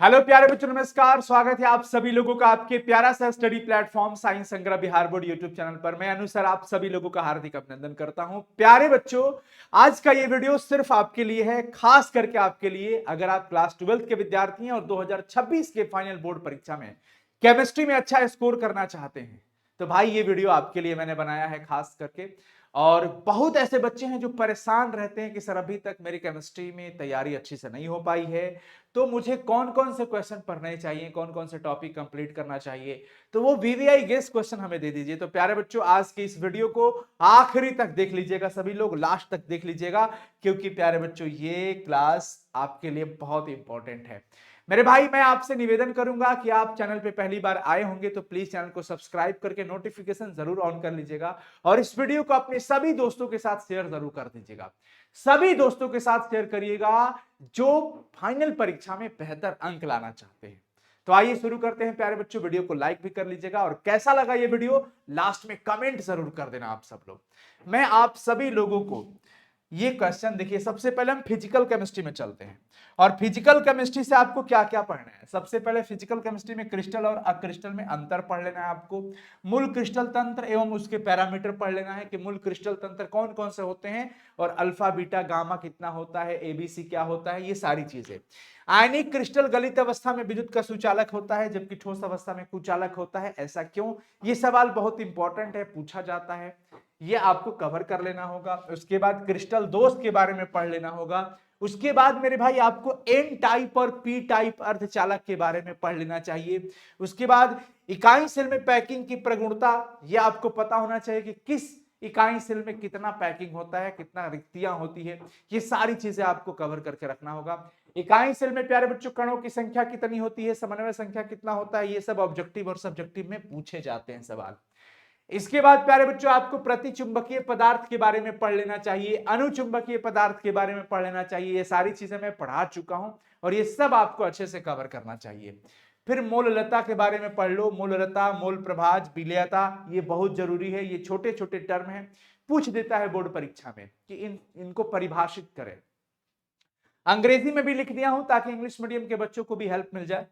Hello प्यारे बच्चों, नमस्कार। स्वागत है आप सभी लोगों का आपके प्यारा सा स्टडी प्लेटफॉर्म साइंस संग्रह बिहार बोर्ड यूट्यूब चैनल पर। मैं अनुसार आप सभी लोगों का हार्दिक अभिनंदन करता हूं। प्यारे बच्चों, आज का ये वीडियो सिर्फ आपके लिए है, खास करके आपके लिए अगर आप क्लास 12th के विद्यार्थी हैं और 2026 के फाइनल बोर्ड परीक्षा में केमिस्ट्री में अच्छा स्कोर करना चाहते हैं, तो भाई ये वीडियो आपके लिए मैंने बनाया है खास करके। और बहुत ऐसे बच्चे हैं जो परेशान रहते हैं कि सर अभी तक मेरी केमिस्ट्री में तैयारी अच्छी से नहीं हो पाई है, तो मुझे कौन कौन से क्वेश्चन पढ़ने चाहिए, कौन कौन से टॉपिक कंप्लीट करना चाहिए, तो वो वीवीआई गेस क्वेश्चन हमें दे दीजिए। तो प्यारे बच्चों, आज की इस वीडियो को आखिरी तक देख लीजिएगा, सभी लोग लास्ट तक देख लीजिएगा, क्योंकि प्यारे बच्चों ये क्लास आपके लिए बहुत इंपॉर्टेंट है। मेरे भाई, मैं आपसे निवेदन करूंगा कि आप चैनल पे पहली बार आए होंगे तो प्लीज चैनल को सब्सक्राइब करके नोटिफिकेशन जरूर ऑन कर लीजिएगा और इस वीडियो को अपने सभी दोस्तों के साथ शेयर जरूर कर दीजिएगा। सभी दोस्तों के साथ शेयर करिएगा जो फाइनल परीक्षा में बेहतर अंक लाना चाहते हैं। तो आइए शुरू करते हैं प्यारे बच्चों। वीडियो को लाइक भी कर लीजिएगा और कैसा लगा ये वीडियो लास्ट में कमेंट जरूर कर देना आप सब लोग। मैं आप सभी लोगों को ये क्वेश्चन देखिए, सबसे पहले हम फिजिकल केमिस्ट्री में चलते हैं और फिजिकल केमिस्ट्री से आपको क्या क्या पढ़ना है। सबसे पहले फिजिकल केमिस्ट्री में क्रिस्टल और अक्रिस्टल में अंतर पढ़ लेना है आपको। मूल क्रिस्टल तंत्र एवं उसके पैरामीटर पढ़ लेना है कि मूल क्रिस्टल तंत्र कौन कौन से होते हैं और अल्फा बीटा गामा कितना होता है, एबीसी क्या होता है, ये सारी चीजें। आयनिक क्रिस्टल गलित अवस्था में विद्युत का सुचालक होता है जबकि ठोस अवस्था में कुचालक होता है, ऐसा क्यों? ये सवाल बहुत इंपॉर्टेंट है, पूछा जाता है, ये आपको कवर कर लेना होगा। उसके बाद क्रिस्टल दोष के बारे में पढ़ लेना होगा। उसके बाद मेरे भाई आपको एन टाइप और पी टाइप अर्धचालक के बारे में पढ़ लेना चाहिए। उसके बाद इकाई सेल में पैकिंग की प्रगुणता, यह आपको पता होना चाहिए कि किस इकाई सेल में कितना पैकिंग होता है, कितना रिक्तियां होती है, ये सारी चीजें आपको कवर करके रखना होगा। इकाई सेल में प्यारे बच्चों कणों की संख्या कितनी होती है, समन्वय संख्या कितना होता है, ये सब ऑब्जेक्टिव और सब्जेक्टिव में पूछे जाते हैं सवाल। इसके बाद प्यारे बच्चों आपको प्रतिचुंबकीय पदार्थ के बारे में पढ़ लेना चाहिए, अनुचुंबकीय पदार्थ के बारे में पढ़ लेना चाहिए। ये सारी चीजें मैं पढ़ा चुका हूं और ये सब आपको अच्छे से कवर करना चाहिए। फिर मोललता के बारे में पढ़ लो, मोललता, मोल प्रभाज, विलेयता, ये बहुत जरूरी है। ये छोटे छोटे टर्म है, पूछ देता है बोर्ड परीक्षा में कि इनको परिभाषित करें। अंग्रेजी में भी लिख दिया हूं ताकि इंग्लिश मीडियम के बच्चों को भी हेल्प मिल जाए।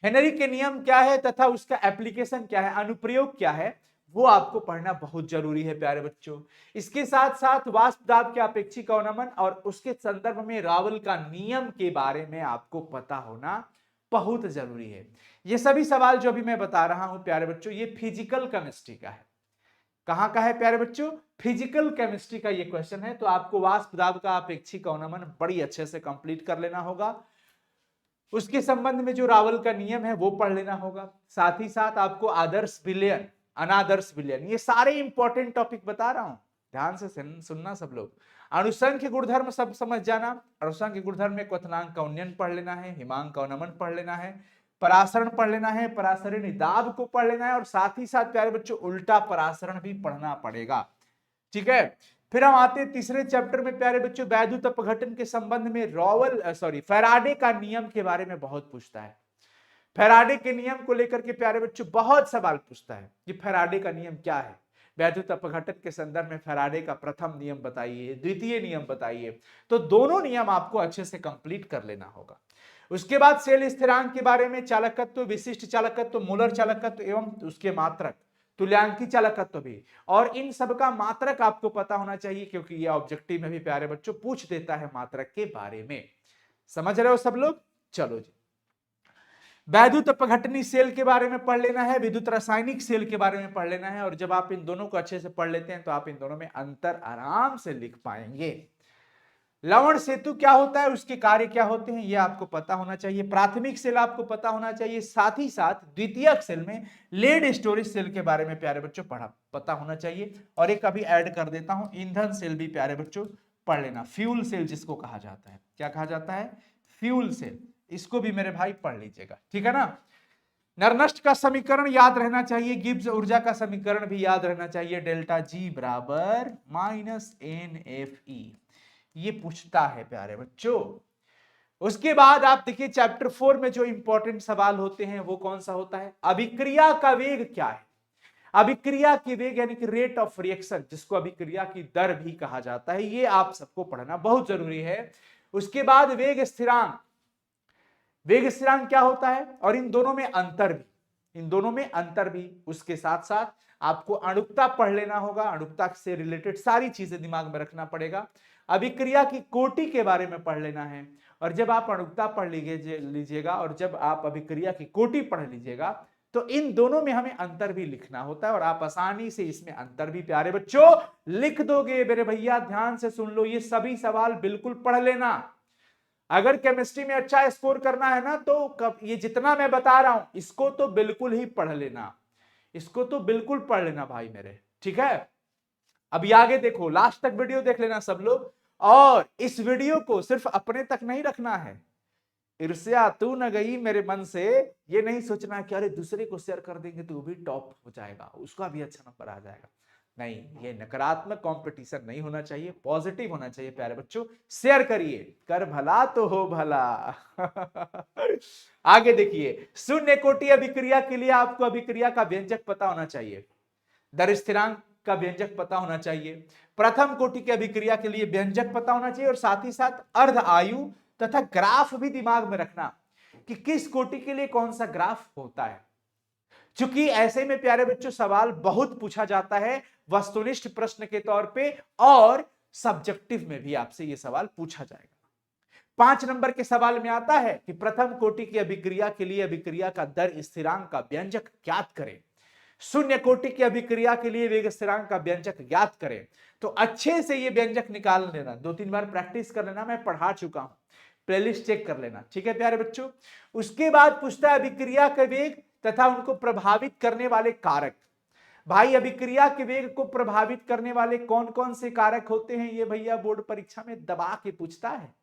हेनरी के नियम क्या है तथा उसका एप्लीकेशन क्या है, अनुप्रयोग क्या है, वो आपको पढ़ना बहुत जरूरी है प्यारे बच्चों। इसके साथ साथ वाष्प दाब के अपेक्षिक अवनमन और उसके संदर्भ में रावल का नियम के बारे में आपको पता होना बहुत जरूरी है। ये सभी सवाल जो अभी मैं बता रहा हूं प्यारे बच्चों, ये फिजिकल केमिस्ट्री का है। कहां का है प्यारे बच्चों? फिजिकल केमिस्ट्री का ये क्वेश्चन है। तो आपको वाष्प दाब का अपेक्षिक अवनमन बड़ी अच्छे से कंप्लीट कर लेना होगा। उसके संबंध में जो रावल का नियम है वो पढ़ लेना होगा। साथ ही साथ आपको आदर्श विलयन, अनादर्श विलयन, ये सारे इंपॉर्टेंट टॉपिक बता रहा हूं, ध्यान से सुनना सब लोग। अणुसंख्य गुणधर्म सब समझ जाना। अणुसंख्य गुणधर्म में क्वथनांक का उन्नयन पढ़ लेना है, हिमांक का अवनमन पढ़ लेना है, परासरण पढ़ लेना है, परासरणी दाब को पढ़ लेना है और साथ ही साथ प्यारे बच्चों उल्टा परासरण भी पढ़ना पड़ेगा। ठीक है। फिर हम आते हैं तीसरे चैप्टर में प्यारे बच्चों, वैद्युत अपघटन के संबंध में फैराडे का नियम के बारे में बहुत पूछता है। फैराडे के नियम को लेकर के प्यारे बच्चों बहुत सवाल पूछता है कि फैराडे का नियम क्या है। वैद्युत अपघटन के संदर्भ में फैराडे का प्रथम नियम बताइए, द्वितीय नियम बताइए। तो दोनों नियम आपको अच्छे से कंप्लीट कर लेना होगा। उसके बाद सेल स्थिरांक के बारे में, चालकत्व, विशिष्ट चालकत्व, मूलर चालकत्व एवं उसके मात्रक, तुल्यांकी चालकत्व भी, और इन सब का मात्रक आपको पता होना चाहिए क्योंकि ये ऑब्जेक्टिव में भी प्यारे बच्चों पूछ देता है मात्रक के बारे में। समझ रहे हो सब लोग? चलो जी। वैद्युत अपघटनी सेल के बारे में पढ़ लेना है, विद्युत रासायनिक सेल के बारे में पढ़ लेना है और जब आप इन दोनों को अच्छे से पढ़ लेते हैं तो आप इन दोनों में अंतर आराम से लिख पाएंगे। लवण सेतु क्या होता है, उसके कार्य क्या होते हैं, ये आपको पता होना चाहिए। प्राथमिक सेल आपको पता होना चाहिए। साथ ही साथ द्वितीयक सेल में लेड स्टोरेज सेल के बारे में प्यारे बच्चों पता होना चाहिए। और एक अभी ऐड कर देता हूं, ईंधन सेल भी प्यारे बच्चों पढ़ लेना। फ्यूल सेल जिसको कहा जाता है, क्या कहा जाता है? Fuel cell. इसको भी मेरे भाई पढ़ लीजिएगा, ठीक है ना। नरनष्ट का समीकरण याद रहना चाहिए, गिब्स ऊर्जा का समीकरण भी याद रहना चाहिए, डेल्टा जी बराबर -NFE, ये पूछता है प्यारे बच्चों। उसके बाद आप देखिए चैप्टर 4 में जो इंपॉर्टेंट सवाल होते हैं वो कौन सा होता है, अभिक्रिया का वेग क्या है। अभिक्रिया की वेग यानी कि रेट ऑफ रिएक्शन, जिसको अभिक्रिया की दर भी कहा जाता है, ये आप सबको पढ़ना बहुत जरूरी है। उसके बाद वेग स्थिरांक, वेग स्थिरांक क्या होता है और इन दोनों में अंतर भी, इन दोनों में अंतर भी। उसके साथ साथ आपको अणुकता पढ़ लेना होगा, अणुकता से रिलेटेड सारी चीजें दिमाग में रखना पड़ेगा। अभिक्रिया की कोटि के बारे में पढ़ लेना है। और जब आप अणुकता पढ़ लीजिएगा और जब आप अभिक्रिया की कोटि पढ़ लीजिएगा तो इन दोनों में हमें अंतर भी लिखना होता है और आप आसानी से इसमें अंतर भी प्यारे बच्चों लिख दोगे। मेरे भैया ध्यान से सुन लो, ये सभी सवाल बिल्कुल पढ़ लेना। अगर केमिस्ट्री में अच्छा स्कोर करना है ना तो ये जितना मैं बता रहा हूं इसको तो बिल्कुल ही पढ़ लेना, इसको तो बिल्कुल पढ़ लेना भाई मेरे, ठीक है। अभी आगे देखो, लास्ट तक वीडियो देख लेना सब लोग। और इस वीडियो को सिर्फ अपने तक नहीं रखना है, ईर्ष्या तू न गई मेरे मन से, ये नहीं सोचना कि अरे दूसरे को शेयर कर देंगे तो वो भी टॉप हो जाएगा, उसका भी अच्छा नंबर आ जाएगा। नहीं, ये नकारात्मक कंपटीशन नहीं होना चाहिए, पॉजिटिव होना चाहिए प्यारे बच्चों। शेयर करिए, कर भला तो हो भला। आगे देखिए, शून्य कोटि अभिक्रिया के लिए आपको अभिक्रिया का व्यंजक पता होना चाहिए, दर स्थिरांक का व्यंजक पता होना चाहिए, प्रथम कोटि की अभिक्रिया के लिए व्यंजक पता होना चाहिए और साथ ही साथ अर्ध आयु तथा ग्राफ भी दिमाग में रखना कि किस कोटि के लिए कौन सा ग्राफ होता है। क्योंकि ऐसे में प्यारे बच्चों सवाल बहुत पूछा जाता है, वस्तुनिष्ठ प्रश्न के तौर पे और सब्जेक्टिव में भी आपसे यह सवाल पूछा जाएगा। 5 नंबर के सवाल में आता है कि प्रथम कोटि की अभिक्रिया के लिए अभिक्रिया का दर स्थिरांक का व्यंजक ज्ञात करें, शून्य कोटि की अभिक्रिया के लिए वेग स्थिरांक का व्यंजक ज्ञात करें। तो अच्छे से ये व्यंजक निकाल लेना, 2-3 बार प्रैक्टिस कर लेना, मैं पढ़ा चुका हूं, प्लेलिस्ट चेक कर लेना, ठीक है प्यारे बच्चों। उसके बाद पूछता है अभिक्रिया के वेग तथा उनको प्रभावित करने वाले कारक। भाई अभिक्रिया के वेग को प्रभावित करने वाले कौन कौन से कारक होते हैं, ये भैया बोर्ड परीक्षा में दबा के पूछता है,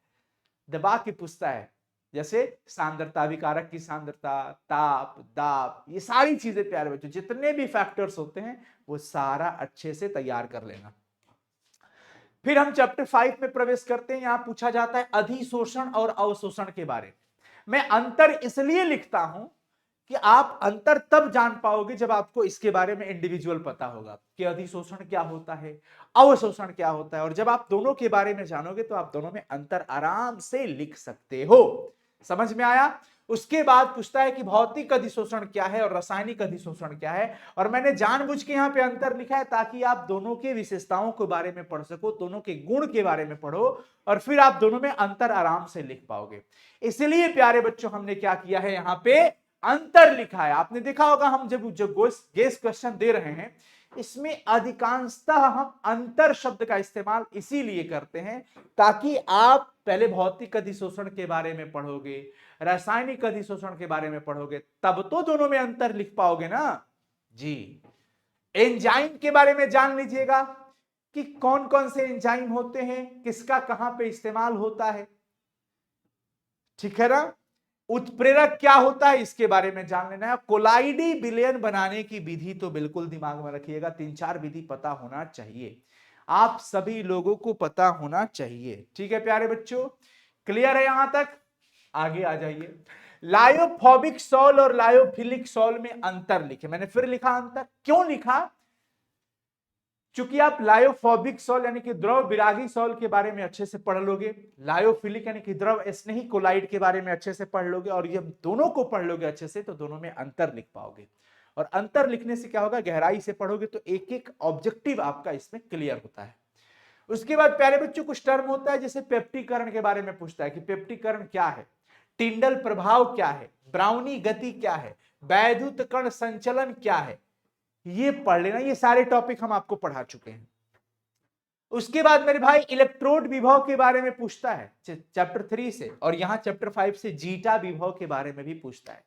दबा के पूछता है। जैसे सांद्रता, अभिकारक की सांद्रता, ताप, दाब, ये सारी चीजें प्यारे बच्चों जितने भी फैक्टर्स होते हैं वो सारा अच्छे से तैयार कर लेना। फिर हम चैप्टर 5 में प्रवेश करते हैं। यहां पूछा जाता है अधिशोषण और अवशोषण के बारे में। मैं अंतर इसलिए लिखता हूं कि आप अंतर तब जान पाओगे जब आपको इसके बारे में इंडिविजुअल पता होगा कि अधिशोषण क्या होता है, अवशोषण क्या होता है। और जब आप दोनों के बारे में जानोगे तो आप दोनों में अंतर आराम से लिख सकते हो। समझ में आया। उसके बाद पूछता है कि भौतिक अधिशोषण क्या है और रासायनिक अधिशोषण क्या है। और मैंने जानबूझ के यहां पे अंतर लिखा है ताकि आप दोनों के विशेषताओं के बारे में पढ़ सको, दोनों के गुण के बारे में पढ़ो और फिर आप दोनों में अंतर आराम से लिख पाओगे। इसलिए प्यारे बच्चों हमने क्या किया है, यहां पे अंतर लिखा है। आपने देखा होगा हम जब जो गेस क्वेश्चन दे रहे हैं इसमें अधिकांशतः हम अंतर शब्द का इस्तेमाल इसीलिए करते हैं ताकि आप पहले भौतिक अधिशोषण के बारे में पढ़ोगे, रासायनिक अधिशोषण के बारे में पढ़ोगे, तब तो दोनों में अंतर लिख पाओगे ना जी। एंजाइम के बारे में जान लीजिएगा कि कौन कौन से एंजाइम होते हैं, किसका कहां पे इस्तेमाल होता है, ठीक है ना। उत्प्रेरक क्या होता है इसके बारे में जान लेना है। कोलाइडी विलयन बनाने की विधि तो बिल्कुल दिमाग में रखिएगा, 3-4 विधि पता होना चाहिए, आप सभी लोगों को पता होना चाहिए, ठीक है प्यारे बच्चों। क्लियर है यहां तक, आगे आ जाइए। लायोफोबिक सॉल और लायोफिलिक सॉल में अंतर लिखे। मैंने फिर लिखा अंतर, क्यों लिखा, चूंकि आप लायोफोबिक सॉल यानी कि द्रव विरागी सॉल के बारे में अच्छे से पढ़ लोगे, लायोफिलिक यानी कि द्रव स्नेही कोलाइड के बारे में अच्छे से पढ़ लोगे, और ये दोनों को पढ़ लोगे अच्छे से तो दोनों में अंतर लिख पाओगे। और अंतर लिखने से क्या होगा, गहराई से पढ़ोगे तो एक एक ऑब्जेक्टिव आपका इसमें क्लियर होता है। उसके बाद प्यारे बच्चों कुछ टर्म होता है जैसे पेप्टीकरण के बारे में पूछता है कि पेप्टीकरण क्या है, टिंडल प्रभाव क्या है, ब्राउनी गति क्या है, वैद्युत कण संचलन क्या है, ये पढ़ लेना। ये सारे टॉपिक हम आपको पढ़ा चुके हैं। उसके बाद मेरे भाई इलेक्ट्रोड विभव के बारे में पूछता है चैप्टर 3 से, और यहां चैप्टर 5 से जीटा विभव के बारे में भी पूछता है।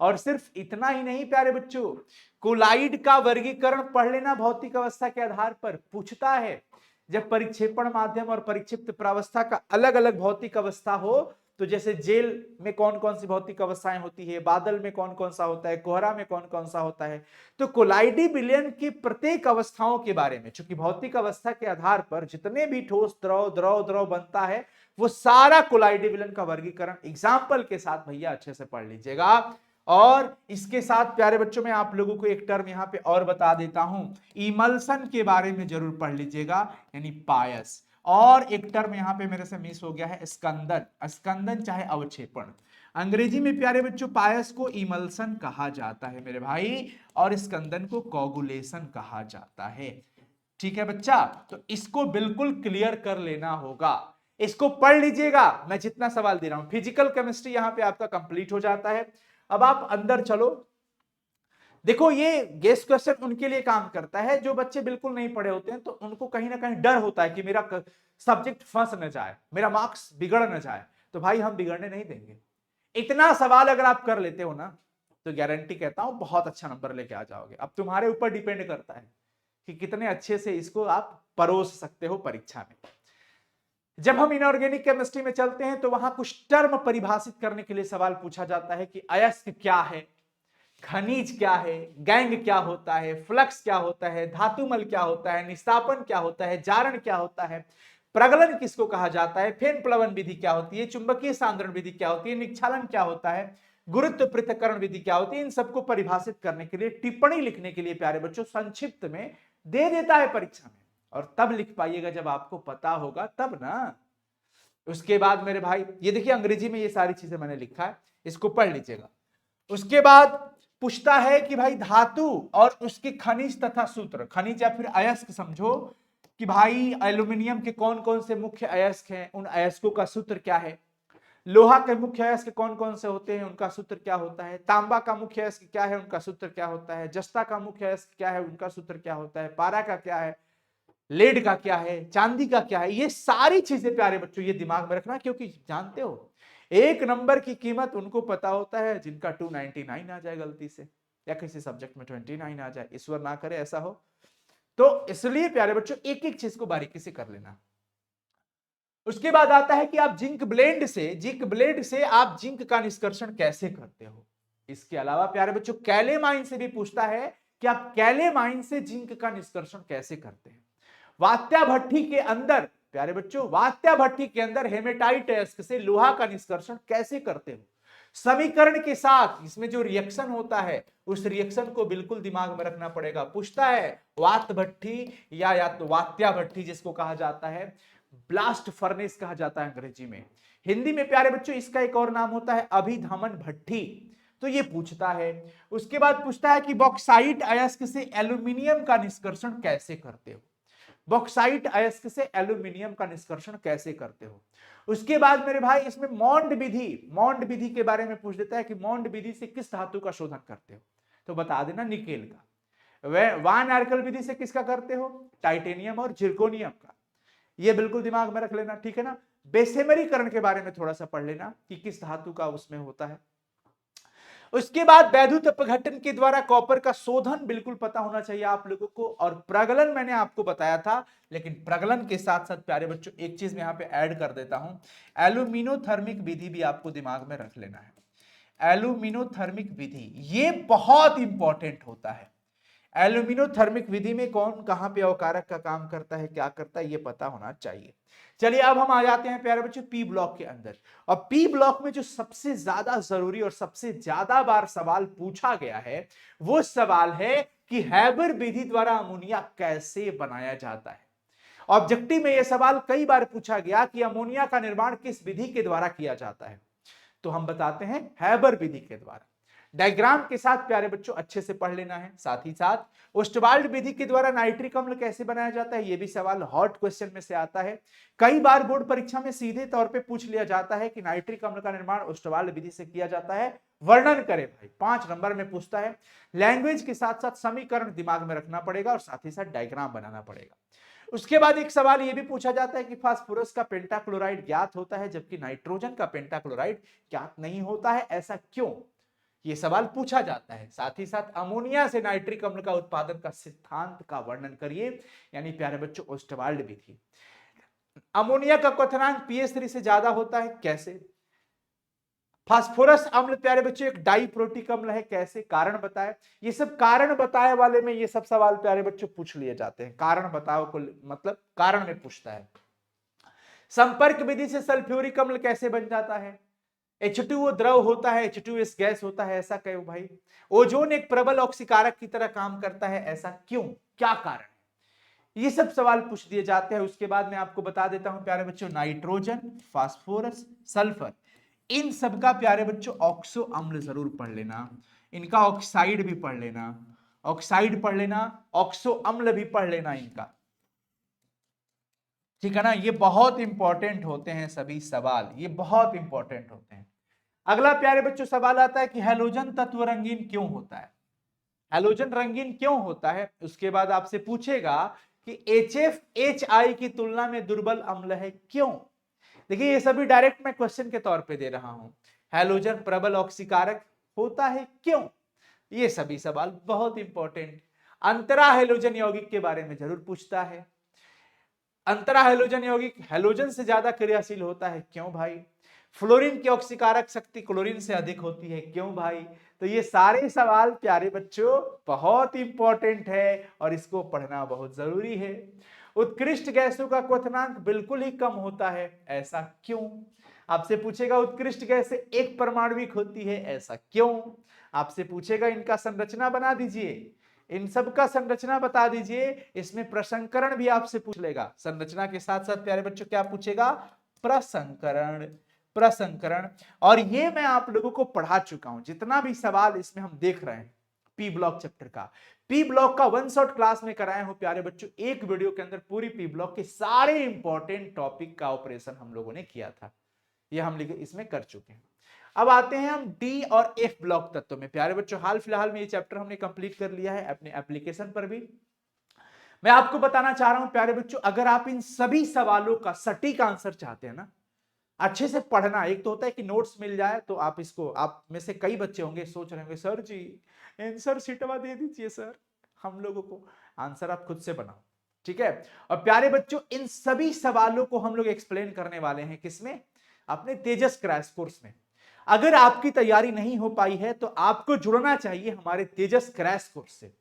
और सिर्फ इतना ही नहीं प्यारे बच्चों, कोलाइड का वर्गीकरण पढ़ लेना भौतिक अवस्था के आधार पर पूछता है। जब परिक्षेपण माध्यम और परिक्षिप्त प्रावस्था का अलग अलग भौतिक अवस्था हो, तो जैसे जेल में कौन कौन सी भौतिक अवस्थाएं होती है, बादल में कौन कौन सा होता है, कोहरा में कौन कौन सा होता है, तो कोलाइडी विलयन की प्रत्येक अवस्थाओं के बारे में, चूंकि भौतिक अवस्था के आधार पर जितने भी ठोस द्रव द्रव द्रव बनता है वो सारा कोलाइडी विलयन का वर्गीकरण एग्जाम्पल के साथ भैया अच्छे से पढ़ लीजिएगा। और इसके साथ प्यारे बच्चों में आप लोगों को एक टर्म यहां पे और बता देता हूं, इमल्सन के बारे में जरूर पढ़ लीजिएगा, यानी पायस। और एक टर्म यहां पे मेरे से मिस हो गया है, स्कंदन। स्कंदन चाहे अवक्षेपण। अंग्रेजी में प्यारे बच्चों पायस को इमल्सन कहा जाता है मेरे भाई, और स्कंदन को कोगुलेशन कहा जाता है। ठीक है बच्चा, तो इसको बिल्कुल क्लियर कर लेना होगा, इसको पढ़ लीजिएगा। मैं जितना सवाल दे रहा हूं, फिजिकल केमिस्ट्री यहां पे आपका कंप्लीट हो जाता है। अब आप अंदर चलो, देखो ये गेस क्वेश्चन उनके लिए काम करता है जो बच्चे बिल्कुल नहीं पढ़े होते हैं, तो उनको कहीं ना कहीं डर होता है कि मेरा सब्जेक्ट फंस न जाए, मेरा मार्क्स बिगड़ न जाए। तो भाई हम बिगड़ने नहीं देंगे। इतना सवाल अगर आप कर लेते हो ना, तो गारंटी कहता हूं बहुत अच्छा नंबर लेके आ जाओगे। अब तुम्हारे ऊपर डिपेंड करता है कि कितने अच्छे से इसको आप परोस सकते हो परीक्षा में। जब हम इनऑर्गेनिक केमिस्ट्री में चलते हैं तो वहां कुछ टर्म परिभाषित करने के लिए सवाल पूछा जाता है कि अयस्क क्या है, खनिज क्या है, गैंग क्या होता है, फ्लक्स क्या होता है, धातुमल क्या होता है, निस्तापन क्या होता है, जारण क्या होता है, प्रगलन किसको कहा जाता है, फेन प्लवन विधि क्या होती है, चुंबकीय सांद्रण विधि क्या होती है, निक्षालन क्या होता है, गुरुत्व पृथक्करण विधि क्या होती है। इन सबको परिभाषित करने के लिए, टिप्पणी लिखने के लिए प्यारे बच्चों संक्षिप्त में दे देता है परीक्षा में, और तब लिख पाइएगा जब आपको पता होगा तब ना। उसके बाद मेरे भाई ये देखिए अंग्रेजी में ये सारी चीजें मैंने लिखा है, इसको पढ़ लीजिएगा। उसके बाद पूछता है कि भाई धातु और उसके खनिज तथा सूत्र, खनिज या फिर अयस्क समझो कि भाई एल्यूमिनियम के कौन कौन से मुख्य अयस्क हैं, उन अयस्कों का सूत्र क्या है। लोहा के मुख्य अयस्क कौन कौन से होते हैं, उनका सूत्र क्या होता है। तांबा का मुख्य अयस्क क्या है, उनका सूत्र क्या होता है। जस्ता का मुख्य अयस्क क्या है, उनका सूत्र क्या होता है। पारा का क्या है, लेड का क्या है, चांदी का क्या है। ये सारी चीजें प्यारे बच्चों ये दिमाग में रखना, क्योंकि जानते हो एक नंबर की कीमत उनको पता होता है जिनका 299 आ जाए गलती से, या किसी सब्जेक्ट में 29 आ जाए, ईश्वर ना करे ऐसा हो। तो इसलिए प्यारे बच्चों एक एक चीज को बारीकी से कर लेना। उसके बाद आता है कि आप जिंक ब्लेड से आप जिंक का निष्कर्षण कैसे करते हो। इसके अलावा प्यारे बच्चों कैलेमाइन से भी पूछता है कि आप कैलेमाइन से जिंक का निष्कर्षण कैसे करते हैं। वात्या भट्ठी के अंदर प्यारे बच्चों, वात्या भट्ठी के अंदर हेमेटाइट अयस्क से लोहा का निष्कर्षण कैसे करते हो। समीकरण के साथ इसमें जो रिएक्शन होता है उस रिएक्शन को बिल्कुल दिमाग में रखना पड़ेगा। पूछता है वात भट्ठी या तो वात्या भट्ठी जिसको कहा जाता है, ब्लास्ट फर्नेस कहा जाता है अंग्रेजी में। हिंदी में प्यारे बच्चों इसका एक और नाम होता है अभिधमन भट्ठी। तो ये पूछता है। उसके बाद पूछता है कि बॉक्साइट अयस्क से एल्यूमिनियम का निष्कर्षण कैसे करते हो। बॉक्साइट अयस्क से एल्यूमिनियम का निष्कर्षण कैसे करते हो। उसके बाद मेरे भाई इसमें मॉन्ड विधि के बारे में पूछ देता है कि मॉन्ड विधि से किस धातु का शोधन करते हो, तो बता देना निकेल का। वान आर्कल विधि से किसका करते हो, टाइटेनियम और जिर्कोनियम का। ये बिल्कुल दिमाग में रख लेना, ठीक है ना। बेसेमरीकरण के बारे में थोड़ा सा पढ़ लेना कि किस धातु का उसमें होता है। उसके बाद वैद्युत अपघटन के द्वारा कॉपर का शोधन बिल्कुल पता होना चाहिए आप लोगों को। और प्रगलन मैंने आपको बताया था, लेकिन प्रगलन के साथ साथ प्यारे बच्चों एक चीज मैं यहां पे ऐड कर देता हूं, एल्यूमिनोथर्मिक विधि भी आपको दिमाग में रख लेना है। एल्यूमिनोथर्मिक विधि ये बहुत इंपॉर्टेंट होता है। एल्यूमिनोथर्मिक विधि में कौन कहां पे अवकारक का काम करता है, क्या करता है, ये पता होना चाहिए। चलिए अब हम आ जाते हैं प्यारे बच्चों पी ब्लॉक के अंदर। और पी ब्लॉक में जो सबसे ज्यादा जरूरी और सबसे ज्यादा बार सवाल पूछा गया है वो सवाल है कि हैबर विधि द्वारा अमोनिया कैसे बनाया जाता है। ऑब्जेक्टिव में यह सवाल कई बार पूछा गया कि अमोनिया का निर्माण किस विधि के द्वारा किया जाता है, तो हम बताते हैं हैबर विधि के द्वारा। डायग्राम के साथ प्यारे बच्चों अच्छे से पढ़ लेना है। साथ ही साथ ओस्टवाल्ड विधि के द्वारा नाइट्रिक अम्ल कैसे बनाया जाता है, यह भी सवाल हॉट क्वेश्चन में से आता है। कई बार बोर्ड परीक्षा में सीधे तौर पे पूछ लिया जाता है कि नाइट्रिक अम्ल का निर्माण ओस्टवाल्ड विधि से किया जाता है, वर्णन करें भाई, 5 नंबर में पूछता है। लैंग्वेज के साथ साथ समीकरण दिमाग में रखना पड़ेगा और साथ ही साथ डायग्राम बनाना पड़ेगा। उसके बाद एक सवाल यह भी पूछा जाता है कि फास्फोरस का पेंटाक्लोराइड ज्ञात होता है जबकि नाइट्रोजन का पेंटाक्लोराइड ज्ञात नहीं होता है, ऐसा क्यों, यह सवाल पूछा जाता है। साथ ही साथ अमोनिया से नाइट्रिक अम्ल का उत्पादन का सिद्धांत का वर्णन करिए, यानी प्यारे बच्चों ओस्टवाल्ड विधि। अमोनिया का क्वथनांक pH3 से ज्यादा होता है, कैसे। फास्फोरस अम्ल प्यारे बच्चों एक डाइप्रोटिक अम्ल है, कैसे, कारण बताए। ये सब कारण बताए वाले में ये सब सवाल प्यारे बच्चों पूछ लिए जाते हैं। कारण बताओ को मतलब कारण में पूछता है। संपर्क विधि से सल्फ्यूरिक अम्ल कैसे बन जाता है। H2O द्रव होता है, H2S गैस होता है, ऐसा कहो भाई। ओजोन एक प्रबल ऑक्सीकारक की तरह काम करता है, ऐसा क्यों, क्या कारण है। ये सब सवाल पूछ दिए जाते हैं। उसके बाद मैं आपको बता देता हूं प्यारे बच्चों, नाइट्रोजन, फास्फोरस, सल्फर, इन सब का प्यारे बच्चों ऑक्सो अम्ल जरूर पढ़ लेना, इनका ऑक्साइड भी पढ़ लेना, ऑक्साइड पढ़ लेना, ऑक्सो अम्ल भी पढ़ लेना इनका, ठीक है ना। ये बहुत इंपॉर्टेंट होते हैं सभी सवाल, ये बहुत इंपॉर्टेंट होते हैं। अगला प्यारे बच्चों सवाल आता है कि हैलोजन तत्व रंगीन क्यों होता है, हैलोजन रंगीन क्यों होता है। उसके बाद आपसे पूछेगा कि HF HI की तुलना में दुर्बल अम्ल है, क्यों। देखिए ये सभी डायरेक्ट मैं क्वेश्चन के तौर पे दे रहा हूं। हैलोजन प्रबल ऑक्सीकारक होता है, क्यों। ये सभी सवाल बहुत इंपॉर्टेंट। अंतरा हैलोजन यौगिक के बारे में जरूर पूछता है। अंतरा हैलोजन यौगिक हैलोजन से ज्यादा क्रियाशील होता है, क्यों भाई। फ्लोरीन की ऑक्सीकारक शक्ति क्लोरीन से अधिक होती है, क्यों भाई। तो ये सारे सवाल प्यारे बच्चों बहुत इंपॉर्टेंट है और इसको पढ़ना बहुत जरूरी है। उत्कृष्ट गैसों का क्वथनांक बिल्कुल ही कम होता है, ऐसा क्यों। आपसे पूछेगा उत्कृष्ट गैसें एक परमाणुविक होती है, ऐसा क्यों। आपसे पूछेगा इनका संरचना बना दीजिए, इन सब का संरचना बता दीजिए। इसमें प्रसंकरण भी आपसे पूछ लेगा, संरचना के साथ साथ प्यारे बच्चों क्या पूछेगा, प्रसंकरण, प्रसंकरण। और ये मैं आप लोगों को पढ़ा चुका हूं, जितना भी सवाल इसमें हम देख रहे हैं पी ब्लॉक चैप्टर का, पी ब्लॉक का वन शॉट क्लास में कराया हूं प्यारे बच्चों। एक वीडियो के अंदर पूरी पी ब्लॉक के सारे इंपॉर्टेंट टॉपिक का ऑपरेशन हम लोगों ने किया था, ये हम इसमें कर चुके हैं। अब आते हैं हम डी और एफ ब्लॉक तत्व में। प्यारे बच्चों हाल फिलहाल में ये चैप्टर हमने कंप्लीट कर लिया है अपने एप्लीकेशन पर भी। मैं आपको बताना चाह रहा हूं प्यारे बच्चों, अगर आप इन सभी सवालों का सटीक आंसर चाहते हैं ना, अच्छे से पढ़ना, एक तो होता है कि नोट्स मिल जाए तो आप इसको, आप में से कई बच्चे होंगे सोच रहे होंगे सर जी आंसर शीटवा दे दीजिए सर हम लोगों को, आंसर आप खुद से बनाओ, ठीक है। और प्यारे बच्चों इन सभी सवालों को हम लोग एक्सप्लेन करने वाले हैं किसमें, अपने तेजस क्रैश कोर्स में। अगर आपकी तैयारी नहीं हो पाई है तो आपको जुड़ना चाहिए हमारे तेजस क्रैश कोर्स से।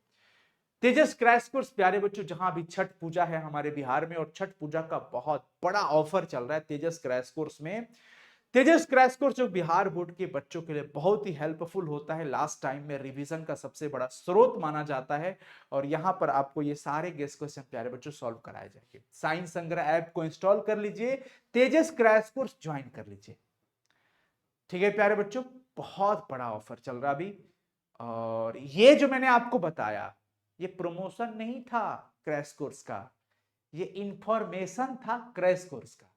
तेजस क्रैश कोर्स प्यारे बच्चों, जहां भी छठ पूजा है हमारे बिहार में और छठ पूजा का बहुत बड़ा ऑफर चल रहा है तेजस क्रैश कोर्स में। तेजस क्रैश कोर्स जो बिहार बोर्ड के बच्चों के लिए बहुत ही हेल्पफुल होता है, लास्ट टाइम में रिवीजन का सबसे बड़ा स्रोत माना जाता है। और यहां पर आपको ये सारे गेस क्वेश्चन प्यारे बच्चों सॉल्व कराए जाएंगे। साइंस संग्रह ऐप को इंस्टॉल कर लीजिए, तेजस क्रैश कोर्स ज्वाइन कर लीजिए, ठीक है प्यारे बच्चों। बहुत बड़ा ऑफर चल रहा अभी। और ये जो मैंने आपको बताया ये प्रमोशन नहीं था क्रैश कोर्स का, ये इंफॉर्मेशन था क्रैश कोर्स का।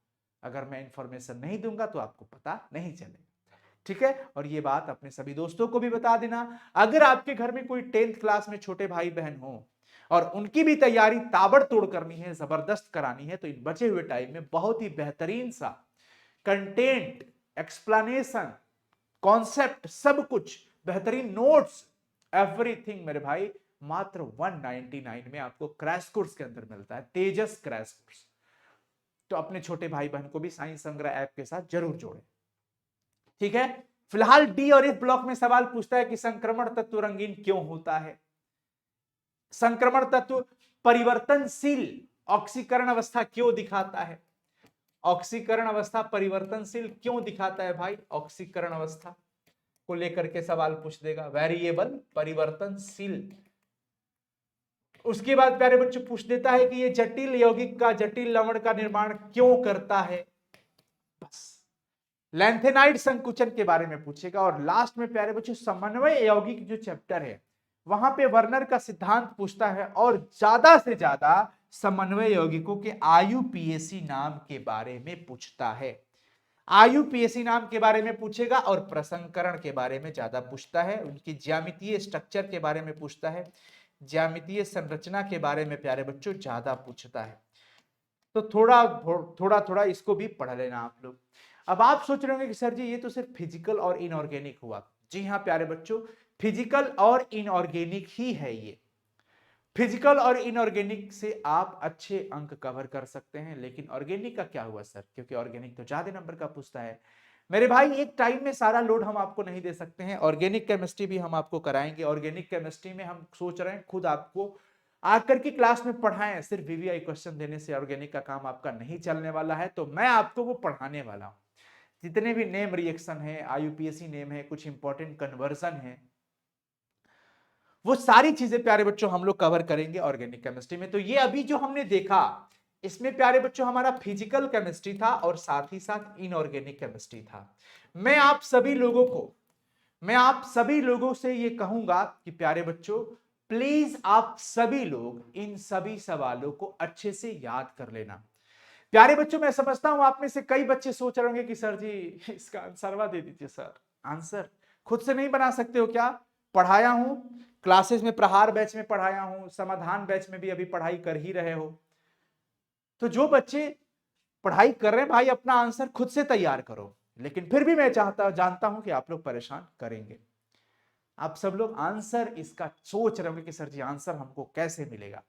अगर मैं इंफॉर्मेशन नहीं दूंगा तो आपको पता नहीं चलेगा, ठीक है। और ये बात अपने सभी दोस्तों को भी बता देना। अगर आपके घर में कोई 10th क्लास में छोटे भाई बहन हो और उनकी भी तैयारी ताबड़तोड़ करनी है, जबरदस्त करानी है, तो इन बचे हुए टाइम में बहुत ही बेहतरीन सा कंटेंट, एक्सप्लेनेशन, कॉन्सेप्ट, सब कुछ बेहतरीन नोट्स, एवरीथिंग मेरे भाई मात्र 199 में आपको क्रैश कोर्स के अंदर मिलता है, तेजस क्रैश कोर्स। तो अपने छोटे भाई बहन को भी साइंस संग्रह ऐप के साथ जरूर जोड़ें, ठीक है। फिलहाल डी और एफ ब्लॉक में सवाल पूछता है कि संक्रमण तत्व रंगीन क्यों होता है। संक्रमण तत्व परिवर्तनशील ऑक्सीकरण अवस्था क्यों दिखाता है, ऑक्सीकरण अवस्था परिवर्तनशील क्यों दिखाता है भाई। ऑक्सीकरण अवस्था को लेकर के सवाल पूछ देगा, वेरिएबल परिवर्तनशील। उसके बाद प्यारे बच्चों पूछ देता है कि ये जटिल यौगिक का, जटिल लवण का निर्माण क्यों करता है, बस। लैंथेनाइड संकुचन के बारे में पूछेगा। और लास्ट में प्यारे बच्चों समन्वय यौगिक जो चैप्टर है वहां पे वर्नर का सिद्धांत पूछता है और ज्यादा से ज्यादा समन्वय यौगिकों के आयुपीएसी नाम के बारे में पूछता है। आयुपीएसी नाम के बारे में पूछेगा और प्रसंकरण के बारे में ज्यादा पूछता है, उनकी ज्यामितीय स्ट्रक्चर के बारे में पूछता है, ज्यामितीय संरचना के बारे में प्यारे बच्चों ज्यादा पूछता है। तो थोड़ा थोड़ा थोड़ा इसको भी पढ़ लेना आप लोग। अब आप सोच रहे होंगे कि सर जी ये तो सिर्फ फिजिकल और इनऑर्गेनिक हुआ। जी हाँ प्यारे बच्चों, फिजिकल और इनऑर्गेनिक ही है ये। फिजिकल और इनऑर्गेनिक से आप अच्छे अंक कवर कर सकते हैं, लेकिन ऑर्गेनिक का क्या हुआ सर, क्योंकि ऑर्गेनिक तो ज्यादा नंबर का पूछता है। मेरे भाई एक टाइम में सारा लोड हम आपको नहीं दे सकते हैं, ऑर्गेनिक केमिस्ट्री भी हम आपको कराएंगे। ऑर्गेनिक केमिस्ट्री में हम सोच रहे हैं खुद आपको आकर के क्लास में पढ़ाएं, सिर्फ वीवीआई क्वेश्चन देने से ऑर्गेनिक का काम आपका नहीं चलने वाला है। तो मैं आपको वो पढ़ाने वाला हूं, जितने भी नेम रिएक्शन है, आईयूपीएसी नेम है, कुछ इंपॉर्टेंट कन्वर्जन है, वो सारी चीजें प्यारे बच्चों हम लोग कवर करेंगे ऑर्गेनिक केमिस्ट्री में। तो ये अभी जो हमने देखा, इसमें प्यारे बच्चों हमारा फिजिकल केमिस्ट्री था और साथ ही साथ इनऑर्गेनिक केमिस्ट्री था। मैं आप सभी लोगों से ये कहूंगा कि प्यारे बच्चों, प्लीज आप सभी लोग इन सभी सवालों को अच्छे से याद कर लेना। प्यारे बच्चों, मैं समझता हूं आप में से कई बच्चे सोच रहे होंगे कि सर जी इसका आंसरवा दे दीजिए सर। आंसर खुद से नहीं बना सकते हो क्या? पढ़ाया हूं, क्लासेस में प्रहार बैच में पढ़ाया हूं, समाधान बैच में भी अभी पढ़ाई कर ही रहे हो। तो जो बच्चे पढ़ाई कर रहे हैं भाई, अपना आंसर खुद से तैयार करो। लेकिन फिर भी मैं जानता हूं कि आप लोग परेशान करेंगे। आप सब लोग आंसर इसका सोच रहे होंगे कि सर जी आंसर हमको कैसे मिलेगा।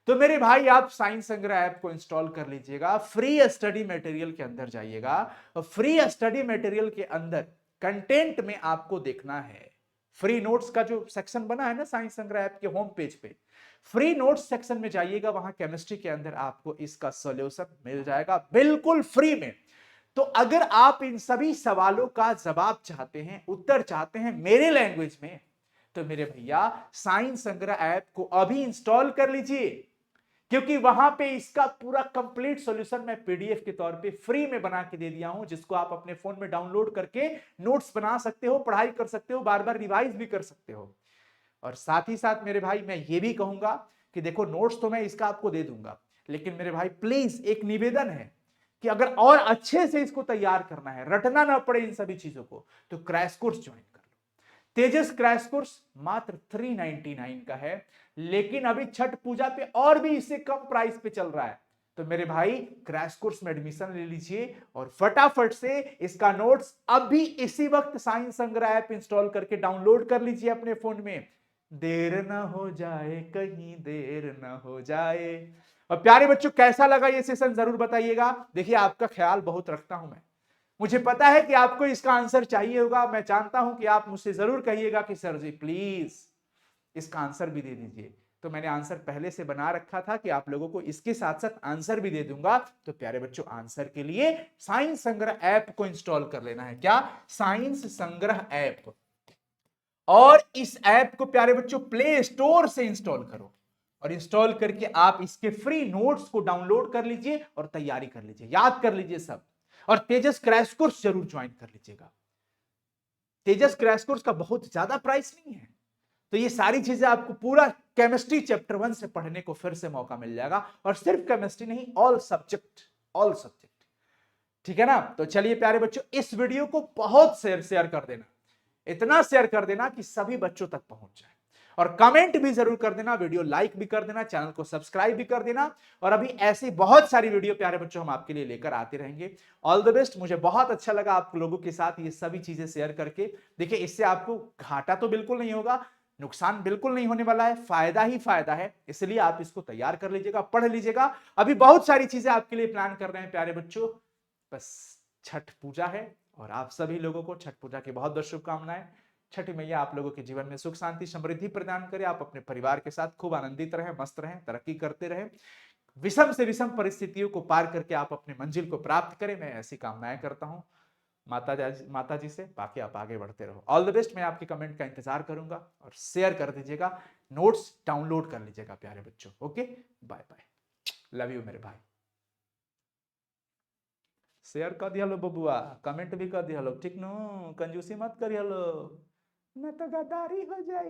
तो मेरे भाई, आप साइंस संग्रह ऐप को इंस्टॉल कर लीजिएगा, फ्री स्टडी मटेरियल के अंदर जाइएगा और फ्री स्टडी मटेरियल के अंदर कंटेंट में आपको देखना है फ्री नोट्स का जो सेक्शन बना है ना साइंस संग्रह ऐप के होम पेज पे, फ्री नोट्स सेक्शन में जाइएगा। वहां केमिस्ट्री के अंदर आपको इसका सॉल्यूशन मिल जाएगा बिल्कुल फ्री में। तो अगर आप इन सभी सवालों का जवाब चाहते हैं, उत्तर चाहते हैं मेरे लैंग्वेज में, तो मेरे भैया साइंस संग्रह ऐप को अभी इंस्टॉल कर लीजिए, क्योंकि वहां पे इसका पूरा कंप्लीट सॉल्यूशन मैं पीडीएफ के तौर पे फ्री में बना के दे दिया हूं, जिसको आप अपने फोन में डाउनलोड करके नोट्स बना सकते हो, पढ़ाई कर सकते हो, बार बार रिवाइज भी कर सकते हो। और साथ ही साथ मेरे भाई, मैं ये भी कहूंगा कि देखो, नोट्स तो मैं इसका आपको दे दूंगा, लेकिन मेरे भाई प्लीज एक निवेदन है कि अगर और अच्छे से इसको तैयार करना है, रटना ना पड़े इन सभी चीजों को, तो क्रैश कोर्स ज्वाइन कर लो। तेजस क्रैश कोर्स मात्र 399 का है, लेकिन अभी छठ पूजा पे और भी इससे कम प्राइस पे चल रहा है। तो मेरे भाई, क्रैश कोर्स में एडमिशन ले लीजिए और फटाफट से इसका नोट्स अभी इसी वक्त साइंस संग्रह ऐप इंस्टॉल करके डाउनलोड कर लीजिए अपने फोन में। देर ना हो जाए, कहीं देर ना हो जाए। और प्यारे बच्चों, कैसा लगा ये सेशन जरूर बताइएगा। देखिए, आपका ख्याल बहुत रखता हूं मैं, मुझे पता है कि आपको इसका आंसर चाहिए होगा। मैं जानता हूं कि आप मुझसे जरूर कहिएगा कि सर जी प्लीज इसका आंसर भी दे दीजिए। तो मैंने आंसर पहले से बना रखा था कि आप लोगों को इसके साथ साथ आंसर भी दे दूंगा। तो प्यारे बच्चों, आंसर के लिए साइंस संग्रह ऐप को इंस्टॉल कर लेना है। क्या? साइंस संग्रह ऐप। और इस ऐप को प्यारे बच्चों प्ले स्टोर से इंस्टॉल करो और इंस्टॉल करके आप इसके फ्री नोट्स को डाउनलोड कर लीजिए और तैयारी कर लीजिए, याद कर लीजिए सब। और तेजस क्रैश कोर्स जरूर ज्वाइन कर लीजिएगा। तेजस क्रैश कोर्स का बहुत ज्यादा प्राइस नहीं है। तो ये सारी चीजें आपको पूरा केमिस्ट्री चैप्टर 1 से पढ़ने को फिर से मौका मिल जाएगा, और सिर्फ केमिस्ट्री नहीं, ऑल सब्जेक्ट, ऑल सब्जेक्ट। ठीक है ना? तो चलिए प्यारे बच्चों, इस वीडियो को बहुत शेयर कर देना, इतना शेयर कर देना कि सभी बच्चों तक पहुंच जाए। और कमेंट भी जरूर कर देना, वीडियो लाइक भी कर देना, चैनल को सब्सक्राइब भी कर देना। और अभी ऐसी बहुत सारी वीडियो प्यारे बच्चों हम आपके लिए लेकर आते रहेंगे। All the best. मुझे बहुत अच्छा लगा आप लोगों के साथ ये सभी चीजें शेयर करके। देखिए, इससे आपको घाटा तो बिल्कुल नहीं होगा, नुकसान बिल्कुल नहीं होने वाला है, फायदा ही फायदा है। इसलिए आप इसको तैयार कर लीजिएगा, पढ़ लीजिएगा। अभी बहुत सारी चीजें आपके लिए प्लान कर रहे हैं प्यारे बच्चों। बस छठ पूजा है और आप सभी लोगों को छठ पूजा की बहुत बहुत शुभकामनाएं। छठी मैया आप लोगों के जीवन में सुख शांति समृद्धि प्रदान करे, आप अपने परिवार के साथ खूब आनंदित रहें, मस्त रहें, तरक्की करते रहें, विषम से विषम परिस्थितियों को पार करके आप अपने मंजिल को प्राप्त करें। मैं ऐसी कामनाएं करता हूं माता जी से। बाकी आप आगे बढ़ते रहो। All the best. मैं आपके कमेंट का इंतजार करूंगा और शेयर कर दीजिएगा, नोट्स डाउनलोड कर लीजिएगा प्यारे बच्चों। Okay, bye bye, love you मेरे भाई। शेयर कर दिया लो बबुआ, कमेंट भी कर दिया लो, ठीक नो? कंजूसी मत करिए लो, न तो गद्दारी हो जाए।